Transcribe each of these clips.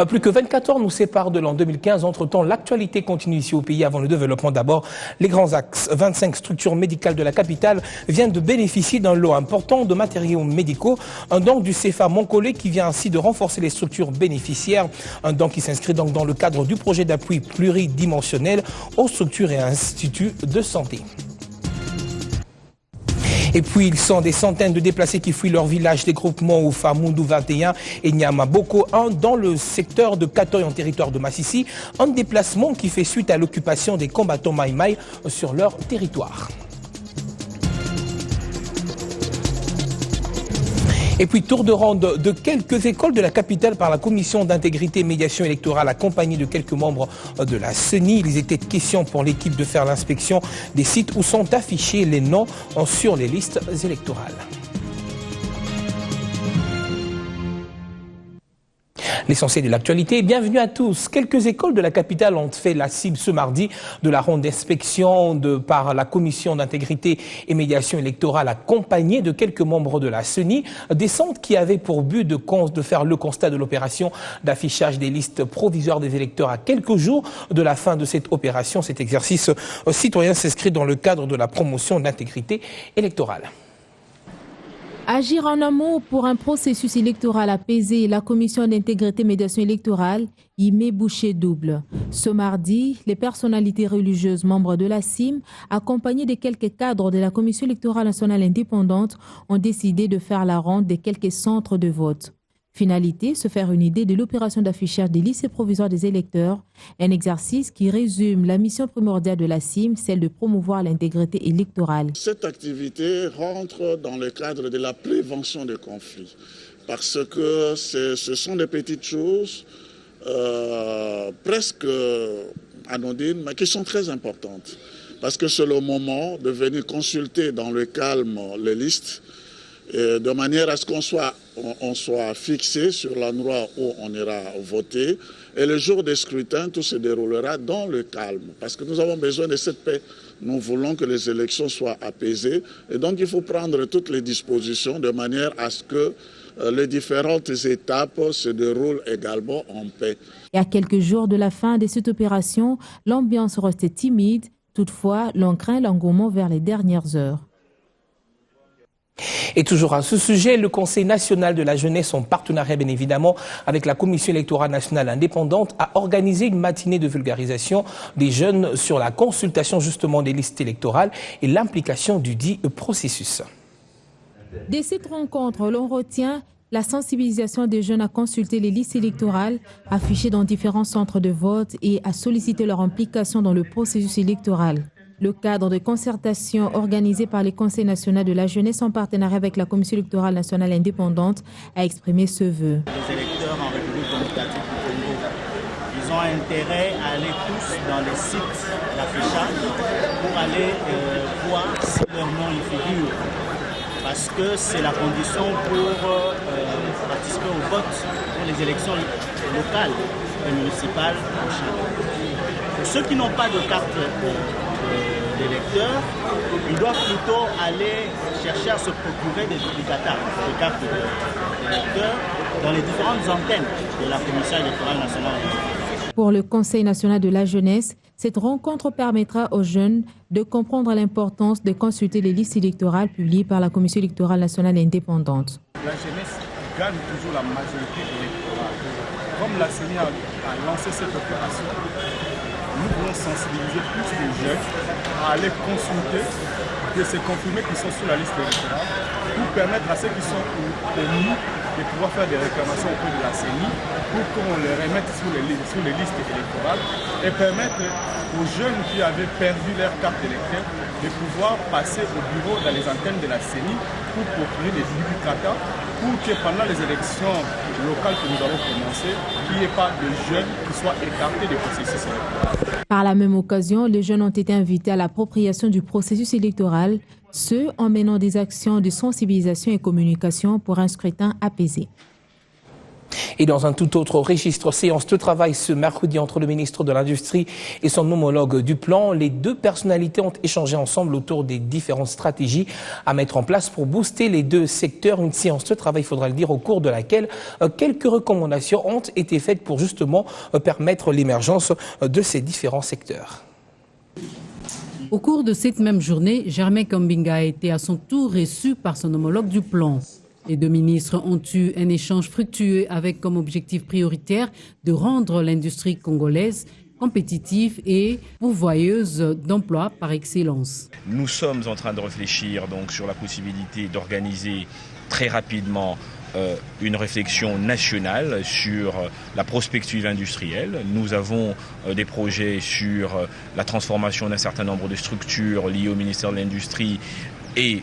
Plus que 24 heures nous séparent de l'an 2015. Entre-temps, l'actualité continue ici au pays avant le développement. D'abord, les grands axes. 25 structures médicales de la capitale viennent de bénéficier d'un lot important de matériaux médicaux. Un don du CFA Moncolé qui vient ainsi de renforcer les structures bénéficiaires. Un don qui s'inscrit donc dans le cadre du projet d'appui pluridimensionnel aux structures et instituts de santé. Et puis, ils sont des centaines de déplacés qui fuient leur village des groupements au Famoundou 21 et Nyamaboko 1 dans le secteur de Katoy en territoire de Massissi. Un déplacement qui fait suite à l'occupation des combattants Maï-Maï sur leur territoire. Et puis, tour de ronde de quelques écoles de la capitale par la commission d'intégrité et médiation électorale accompagnée de quelques membres de la CENI. Il était question pour l'équipe de faire l'inspection des sites où sont affichés les noms sur les listes électorales. L'essentiel de l'actualité. Bienvenue à tous. Quelques écoles de la capitale ont fait la cible ce mardi de la ronde d'inspection par la commission d'intégrité et médiation électorale accompagnée de quelques membres de la CENI. Des centres qui avaient pour but de faire le constat de l'opération d'affichage des listes provisoires des électeurs à quelques jours de la fin de cette opération. Cet exercice citoyen s'inscrit dans le cadre de la promotion d'intégrité électorale. Agir en amont pour un processus électoral apaisé, la commission d'intégrité et médiation électorale y met bouchée double. Ce mardi, les personnalités religieuses membres de la CIM, accompagnées de quelques cadres de la commission électorale nationale indépendante, ont décidé de faire la ronde de quelques centres de vote. Finalité, se faire une idée de l'opération d'affichage des listes provisoires des électeurs, un exercice qui résume la mission primordiale de la CIM, celle de promouvoir l'intégrité électorale. Cette activité rentre dans le cadre de la prévention des conflits, parce que ce sont des petites choses presque anodines, mais qui sont très importantes, parce que c'est le moment de venir consulter dans le calme les listes, de manière à ce qu'on soit fixé sur l'endroit où on ira voter. Et le jour des scrutins, tout se déroulera dans le calme. Parce que nous avons besoin de cette paix. Nous voulons que les élections soient apaisées. Et donc, il faut prendre toutes les dispositions de manière à ce que les différentes étapes se déroulent également en paix. Et à quelques jours de la fin de cette opération, l'ambiance reste timide. Toutefois, l'on craint l'engouement vers les dernières heures. Et toujours à ce sujet, le Conseil national de la jeunesse, en partenariat bien évidemment avec la Commission électorale nationale indépendante, a organisé une matinée de vulgarisation des jeunes sur la consultation justement des listes électorales et l'implication du dit processus. De cette rencontre, l'on retient la sensibilisation des jeunes à consulter les listes électorales affichées dans différents centres de vote et à solliciter leur implication dans le processus électoral. Le cadre de concertation organisé par le Conseil national de la jeunesse en partenariat avec la Commission électorale nationale indépendante a exprimé ce vœu. Les électeurs en République démocratique du Congo, ils ont intérêt à aller tous dans les sites d'affichage pour aller voir si leur nom y figure. Parce que c'est la condition pour participer au vote pour les élections locales et municipales prochaines. Pour ceux qui n'ont pas de carte d'électeurs, ils doivent plutôt aller chercher à se procurer des duplicata de cartes d'électeurs dans les différentes antennes de la Commission électorale nationale. Pour le Conseil national de la jeunesse, cette rencontre permettra aux jeunes de comprendre l'importance de consulter les listes électorales publiées par la Commission électorale nationale indépendante. La jeunesse gagne toujours la majorité électorale. Comme la CENI a lancé cette opération, nous voulons sensibiliser plus les jeunes à aller consulter, de se confirmer qu'ils sont sur la liste électorale, pour permettre à ceux qui sont émus de pouvoir faire des réclamations auprès de la CENI, pour qu'on les remette sur les listes électorales, et permettre aux jeunes qui avaient perdu leur carte d'électeur de pouvoir passer au bureau dans les antennes de la CENI pour procurer des duplicata, pour que pendant les élections locales que nous allons commencer, il n'y ait pas de jeunes qui soient écartés des processus électoraux. Par la même occasion, les jeunes ont été invités à l'appropriation du processus électoral, ce en menant des actions de sensibilisation et communication pour un scrutin apaisé. Et dans un tout autre registre, séance de travail ce mercredi entre le ministre de l'Industrie et son homologue du plan. Les deux personnalités ont échangé ensemble autour des différentes stratégies à mettre en place pour booster les deux secteurs. Une séance de travail, il faudra le dire, au cours de laquelle quelques recommandations ont été faites pour justement permettre l'émergence de ces différents secteurs. Au cours de cette même journée, Germain Kambinga a été à son tour reçu par son homologue du plan. Les deux ministres ont eu un échange fructueux avec comme objectif prioritaire de rendre l'industrie congolaise compétitive et pourvoyeuse d'emplois par excellence. Nous sommes en train de réfléchir donc sur la possibilité d'organiser très rapidement une réflexion nationale sur la prospective industrielle. Nous avons des projets sur la transformation d'un certain nombre de structures liées au ministère de l'Industrie et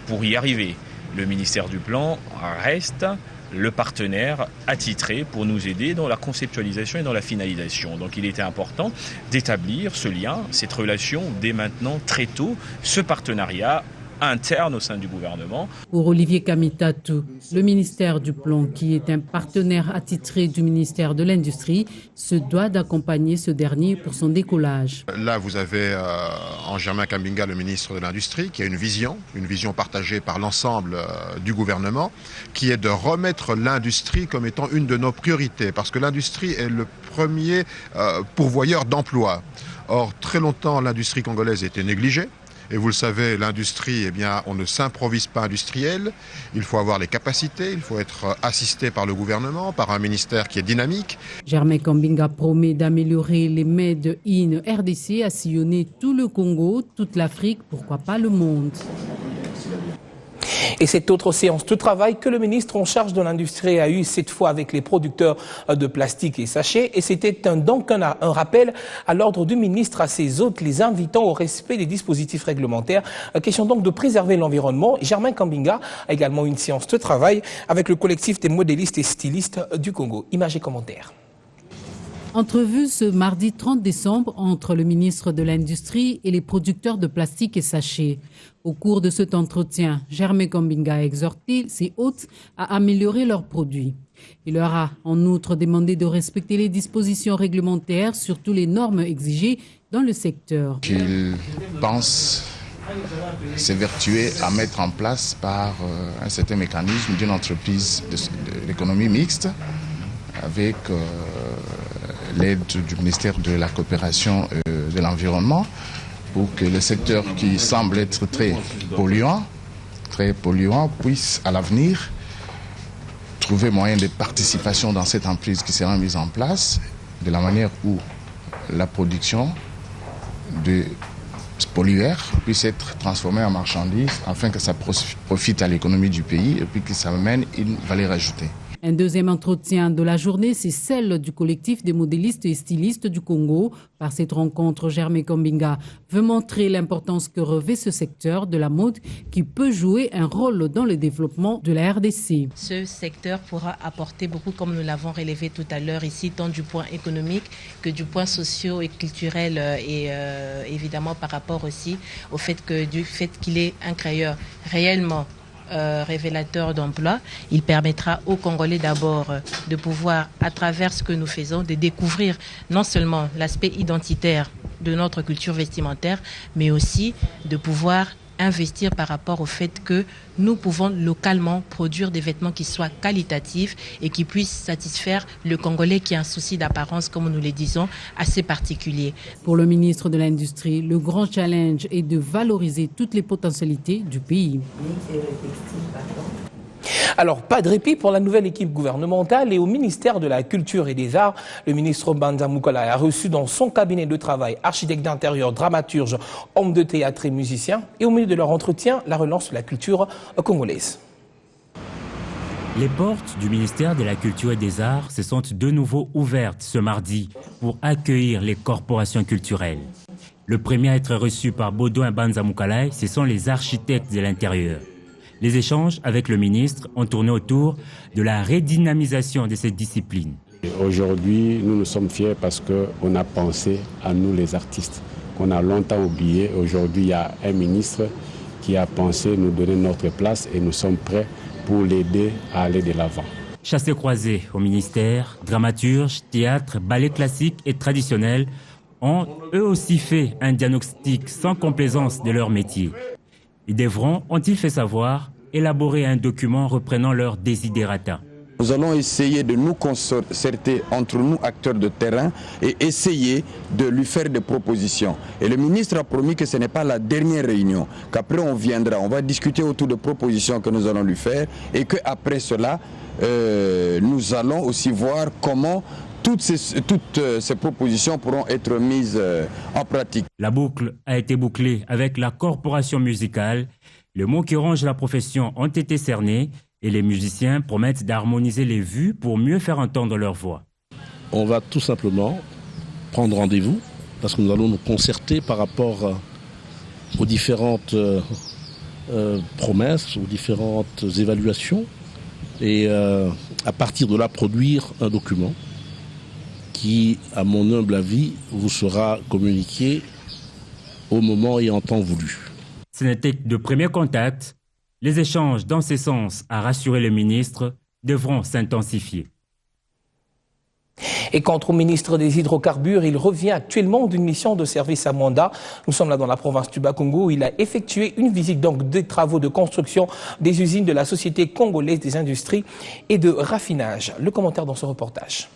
pour y arriver, le ministère du Plan reste le partenaire attitré pour nous aider dans la conceptualisation et dans la finalisation. Donc il était important d'établir ce lien, cette relation dès maintenant, très tôt, ce partenariat interne au sein du gouvernement. Pour Olivier Kamitatou, le ministère du Plan, qui est un partenaire attitré du ministère de l'Industrie, se doit d'accompagner ce dernier pour son décollage. Là, vous avez en Germain Kambinga, le ministre de l'Industrie, qui a une vision partagée par l'ensemble du gouvernement, qui est de remettre l'industrie comme étant une de nos priorités, parce que l'industrie est le premier pourvoyeur d'emplois. Or, très longtemps, l'industrie congolaise était négligée. Et vous le savez, l'industrie, eh bien, on ne s'improvise pas industriel. Il faut avoir les capacités, il faut être assisté par le gouvernement, par un ministère qui est dynamique. Germain Kambinga promet d'améliorer les Made in RDC à sillonner tout le Congo, toute l'Afrique, pourquoi pas le monde. Et cette autre séance de travail que le ministre en charge de l'industrie a eue cette fois avec les producteurs de plastique et sachets. Et c'était donc un rappel à l'ordre du ministre à ses hôtes, les invitant au respect des dispositifs réglementaires. Question donc de préserver l'environnement. Germain Kambinga a également une séance de travail avec le collectif des modélistes et stylistes du Congo. Images et commentaires. Entrevue ce mardi 30 décembre entre le ministre de l'Industrie et les producteurs de plastique et sachets. Au cours de cet entretien, Germain Kambinga a exhorté ses hôtes à améliorer leurs produits. Il leur a en outre demandé de respecter les dispositions réglementaires, surtout les normes exigées dans le secteur. Il pense s'évertuer à mettre en place par un certain mécanisme d'une entreprise de l'économie mixte avec l'aide du ministère de la coopération de l'environnement pour que le secteur qui semble être très polluant puisse à l'avenir trouver moyen de participation dans cette entreprise qui sera mise en place de la manière où la production de pollueurs puisse être transformée en marchandise afin que ça profite à l'économie du pays et puis que ça amène une valeur ajoutée. Un deuxième entretien de la journée, c'est celle du collectif des modélistes et stylistes du Congo. Par cette rencontre, Germain Kambinga veut montrer l'importance que revêt ce secteur de la mode qui peut jouer un rôle dans le développement de la RDC. Ce secteur pourra apporter beaucoup, comme nous l'avons relevé tout à l'heure ici, tant du point économique que du point socio et culturel et évidemment par rapport aussi au fait qu'il est un créateur réellement révélateur d'emploi. Il permettra aux Congolais d'abord de pouvoir, à travers ce que nous faisons, de découvrir non seulement l'aspect identitaire de notre culture vestimentaire, mais aussi de pouvoir investir par rapport au fait que nous pouvons localement produire des vêtements qui soient qualitatifs et qui puissent satisfaire le Congolais qui a un souci d'apparence, comme nous le disons, assez particulier. Pour le ministre de l'Industrie, le grand challenge est de valoriser toutes les potentialités du pays. Alors, pas de répit pour la nouvelle équipe gouvernementale et au ministère de la Culture et des Arts. Le ministre Banza Moukola a reçu dans son cabinet de travail architecte d'intérieur, dramaturge, homme de théâtre et musicien. Et au milieu de leur entretien, la relance de la culture congolaise. Les portes du ministère de la Culture et des Arts se sont de nouveau ouvertes ce mardi pour accueillir les corporations culturelles. Le premier à être reçu par Baudouin Banza Moukola, ce sont les architectes de l'intérieur. Les échanges avec le ministre ont tourné autour de la redynamisation de cette discipline. Aujourd'hui, nous sommes fiers parce qu'on a pensé à nous les artistes, qu'on a longtemps oublié. Aujourd'hui, il y a un ministre qui a pensé nous donner notre place et nous sommes prêts pour l'aider à aller de l'avant. Chassés-croisés au ministère, dramaturges, théâtre, ballet classique et traditionnel ont eux aussi fait un diagnostic sans complaisance de leur métier. Ils devront, ont-ils fait savoir, élaborer un document reprenant leurs desiderata. Nous allons essayer de nous concerter entre nous, acteurs de terrain, et essayer de lui faire des propositions. Et le ministre a promis que ce n'est pas la dernière réunion, qu'après on viendra, on va discuter autour de propositions que nous allons lui faire, et qu'après cela, nous allons aussi voir comment toutes ces propositions pourront être mises en pratique. La boucle a été bouclée avec la corporation musicale. Les mots qui rongent la profession ont été cernés et les musiciens promettent d'harmoniser les vues pour mieux faire entendre leur voix. On va tout simplement prendre rendez-vous parce que nous allons nous concerter par rapport aux différentes promesses, aux différentes évaluations et à partir de là produire un document qui, à mon humble avis, vous sera communiqué au moment et en temps voulu. Ce n'était que de premiers contacts. Les échanges dans ces sens, a rassuré le ministre, devront s'intensifier. Et quant au ministre des Hydrocarbures, il revient actuellement d'une mission de service à mandat. Nous sommes là dans la province du Bas-Congo où il a effectué une visite donc des travaux de construction des usines de la Société congolaise des industries et de raffinage. Le commentaire dans ce reportage.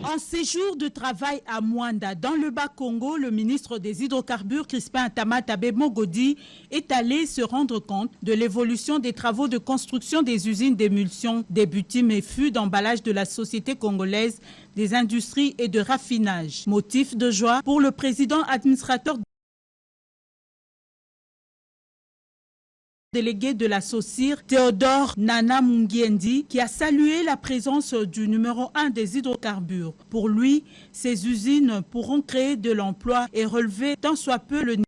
En séjour de travail à Mwanda, dans le Bas-Congo, le ministre des Hydrocarbures, Crispin Atama-Tabé Mogodi, est allé se rendre compte de l'évolution des travaux de construction des usines d'émulsion, des bitumes et fûts d'emballage de la Société congolaise des industries et de raffinage. Motif de joie pour le président administrateur délégué de la SOCIR, Théodore Nana Mungiendi, qui a salué la présence du numéro 1 des hydrocarbures. Pour lui, ces usines pourront créer de l'emploi et relever tant soit peu le niveau